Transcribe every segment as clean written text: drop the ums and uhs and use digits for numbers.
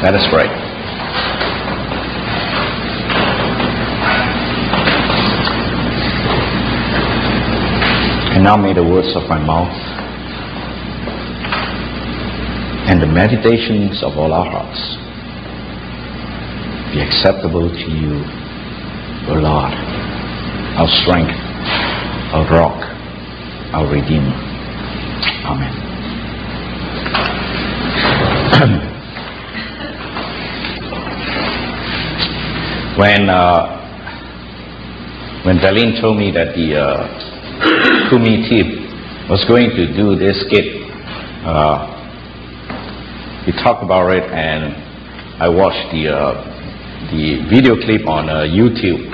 Let us pray. And now may the words of my mouth and the meditations of all our hearts be acceptable to you, O Lord, our strength, our rock, our Redeemer. Amen. When Darlene told me that the Kumi team was going to do this skit, we talked about it, and I watched the video clip on YouTube,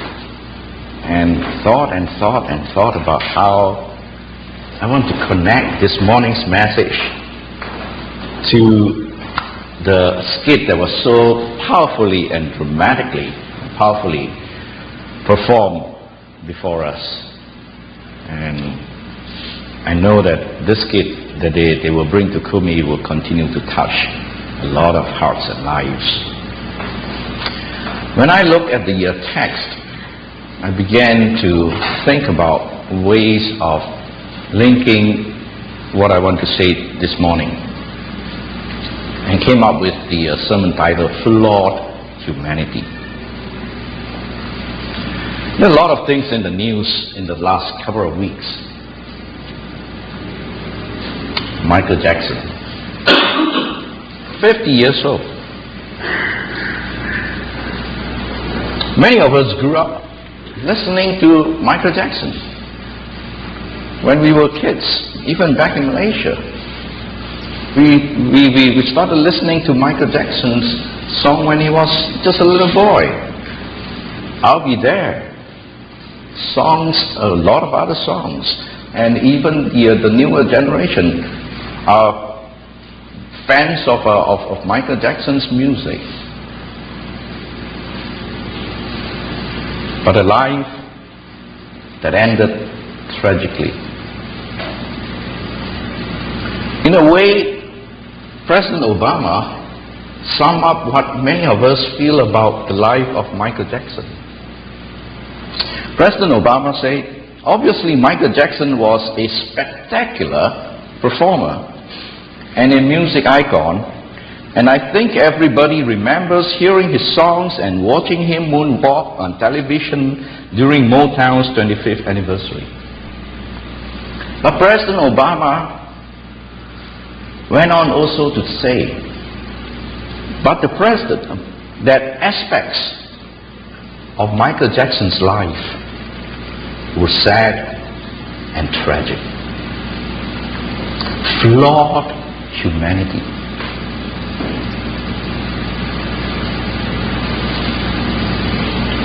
and thought about how I want to connect this morning's message to the skit that was so powerfully and dramatically, powerfully performed before us. And I know that this skit that they will bring to Kumi will continue to touch a lot of hearts and lives. When I look at the text, I began to think about ways of linking what I want to say this morning, and came up with the sermon title, Flawed Humanity. There are a lot of things in the news in the last couple of weeks. Michael Jackson, 50 years old. Many of us grew up listening to Michael Jackson when we were kids, even back in Malaysia. We started listening to Michael Jackson's song when he was just a little boy. I'll Be There. Songs, a lot of other songs. And even the newer generation are fans of Michael Jackson's music. But a life that ended tragically. In a way, President Obama summed up what many of us feel about the life of Michael Jackson. President Obama said, obviously Michael Jackson was a spectacular performer and a music icon, and I think everybody remembers hearing his songs and watching him moonwalk on television during Motown's 25th anniversary. But President Obama went on also to say, but the president, that aspects of Michael Jackson's life were sad and tragic. Flawed humanity.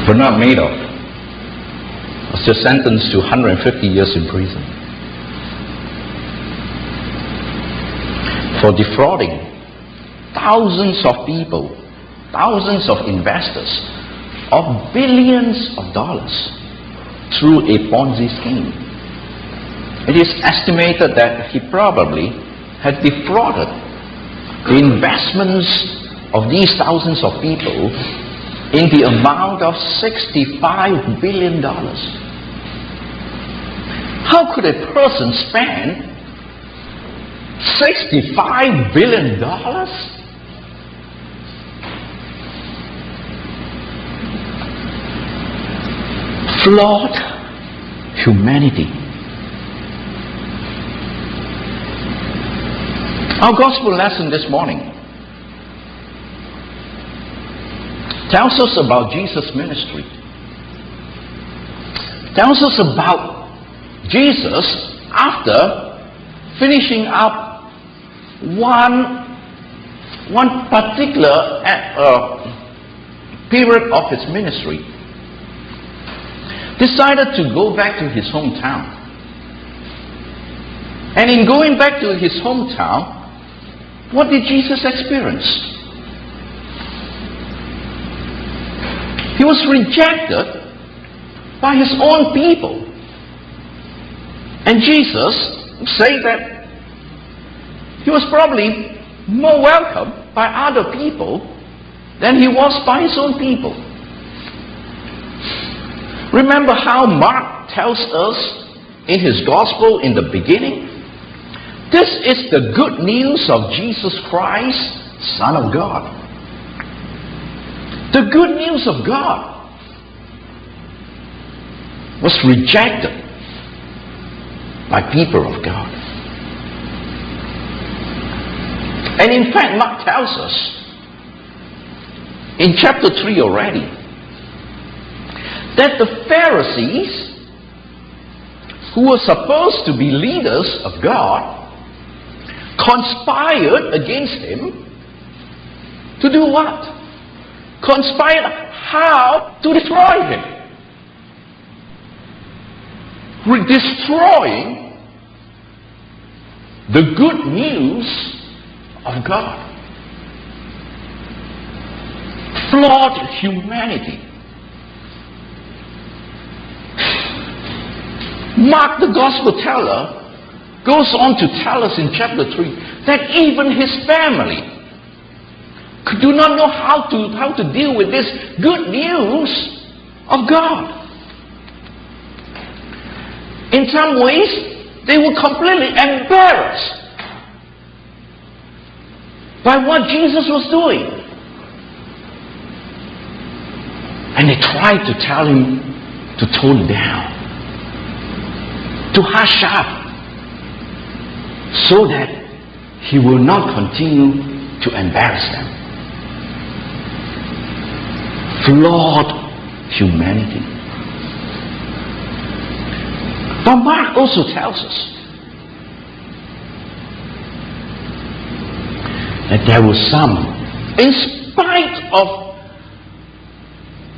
Bernard Madoff was just sentenced to 150 years in prison for defrauding thousands of people, thousands of investors, of billions of dollars through a Ponzi scheme. It is estimated that he probably had defrauded the investments of these thousands of people in the amount of $65 billion. How could a person spend $65 billion? Flawed humanity. Our gospel lesson this morning tells us about Jesus' ministry. Tells us about Jesus after finishing up one particular period of his ministry, decided to go back to his hometown. And in going back to his hometown, what did Jesus experience? He was rejected by his own people. And Jesus said that he was probably more welcome by other people than he was by his own people. Remember how Mark tells us in his gospel in the beginning? This is the good news of Jesus Christ, Son of God. The good news of God was rejected by people of God. And in fact, Mark tells us in chapter 3 already that the Pharisees, who were supposed to be leaders of God, conspired against him to do what? Conspired how to destroy him. Destroying the good news of God. Flawed humanity. Mark, the gospel teller, goes on to tell us in chapter 3 that even his family do not know how to deal with this good news of God. In some ways, they were completely embarrassed by what Jesus was doing. And they tried to tell him to tone down, to hush up, so that he will not continue to embarrass them. Flawed humanity. But Mark also tells us that there were some, in spite of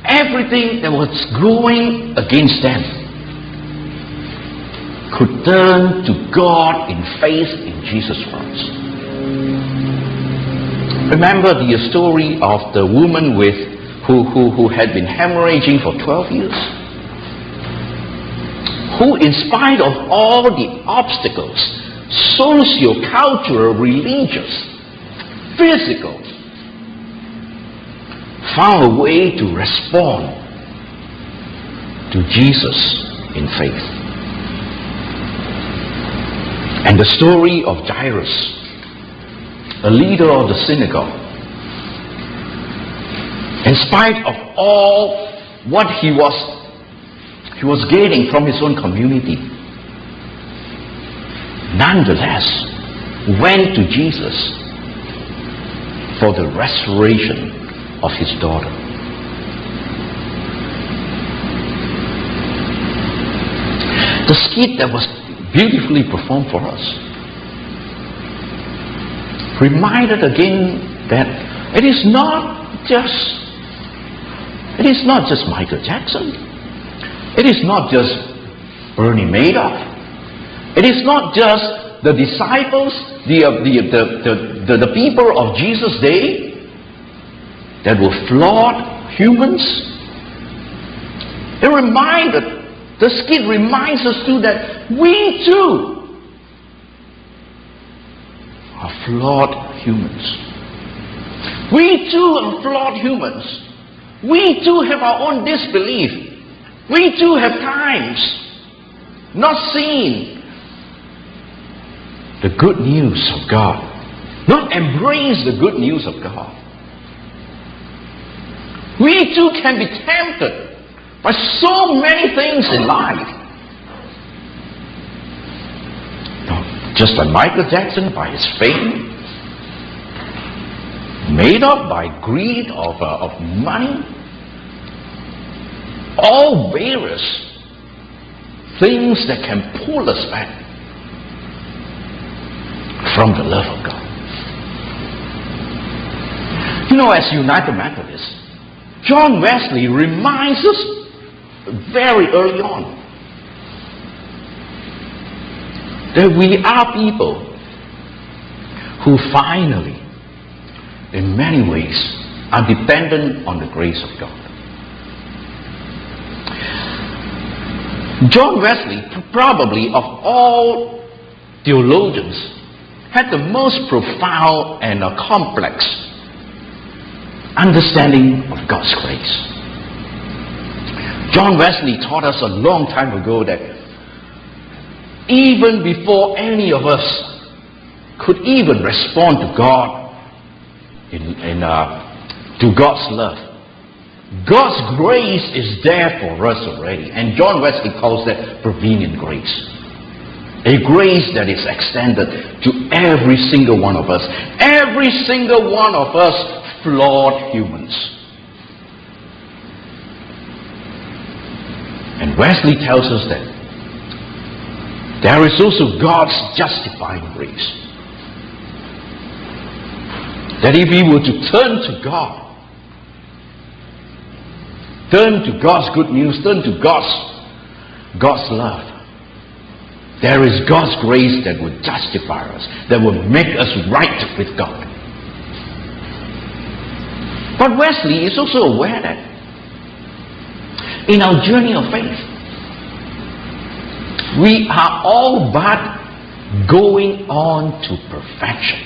everything that was going against them, could turn to God in faith in Jesus Christ. Remember the story of the woman who had been hemorrhaging for 12 years? Who, in spite of all the obstacles, socio-cultural, religious, physical, found a way to respond to Jesus in faith. And the story of Jairus, a leader of the synagogue, in spite of all what he was gaining from his own community, nonetheless went to Jesus for the restoration of his daughter. The skit that was beautifully performed for us reminded again that it is not just Michael Jackson. It is not just Bernie Madoff. It is not just the disciples, the people of Jesus' day that were flawed humans. The skit reminds us too that we too are flawed humans. We too are flawed humans. We too have our own disbelief. We too have times not seen the good news of God, not embrace the good news of God. We too can be tempted by so many things in life. Just like Michael Jackson by his fame, made up by greed of money, all various things that can pull us back from the love of God. You know, as United Methodists, John Wesley reminds us very early on that we are people who finally, in many ways, are dependent on the grace of God. John Wesley, probably of all theologians, had the most profound and complex understanding of God's grace. John Wesley taught us a long time ago that even before any of us could even respond to God, to God's love, God's grace is there for us already. And John Wesley calls that prevenient grace. A grace that is extended to every single one of us. Every single one of us flawed humans. And Wesley tells us that there is also God's justifying grace. That if we were to turn to God, turn to God's good news, turn to God's love, there is God's grace that will justify us, that will make us right with God. But Wesley is also aware that in our journey of faith, we are all but going on to perfection.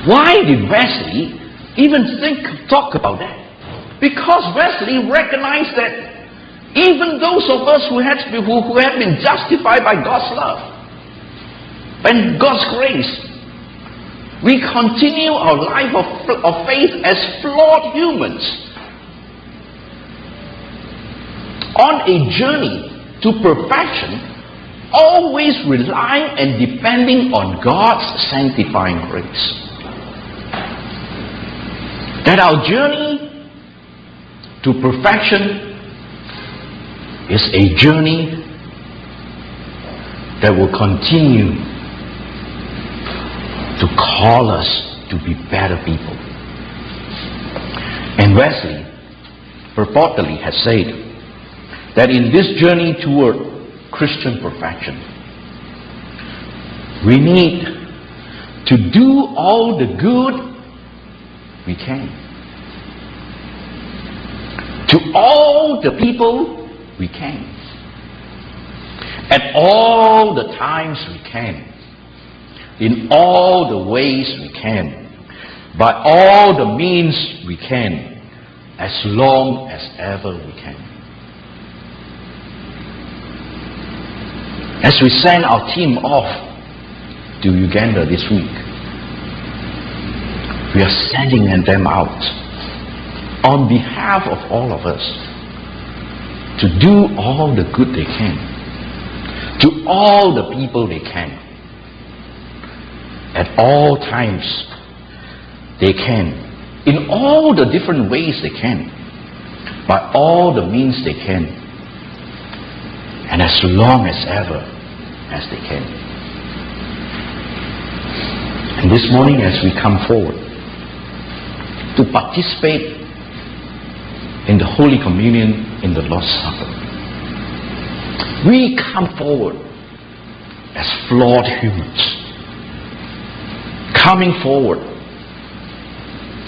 Why did Wesley even talk about that? Because Wesley recognized that even those of us who have been justified by God's love and God's grace, we continue our life of faith as flawed humans on a journey to perfection, always relying and depending on God's sanctifying grace. That our journey to perfection is a journey that will continue to call us to be better people. And Wesley purportedly has said that in this journey toward Christian perfection, we need to do all the good we can to all the people we can, at all the times we can, in all the ways we can, by all the means we can, as long as ever we can. As we send our team off to Uganda this week, we are sending them out on behalf of all of us to do all the good they can, to all the people they can, at all times they can, in all the different ways they can, by all the means they can, and as long as ever as they can. And this morning, as we come forward to participate in the Holy Communion, in the Lord's Supper, we come forward as flawed humans, coming forward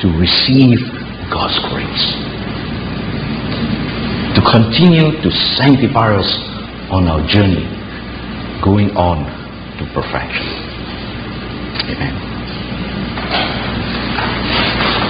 to receive God's grace, to continue to sanctify us on our journey, going on to perfection. Amen.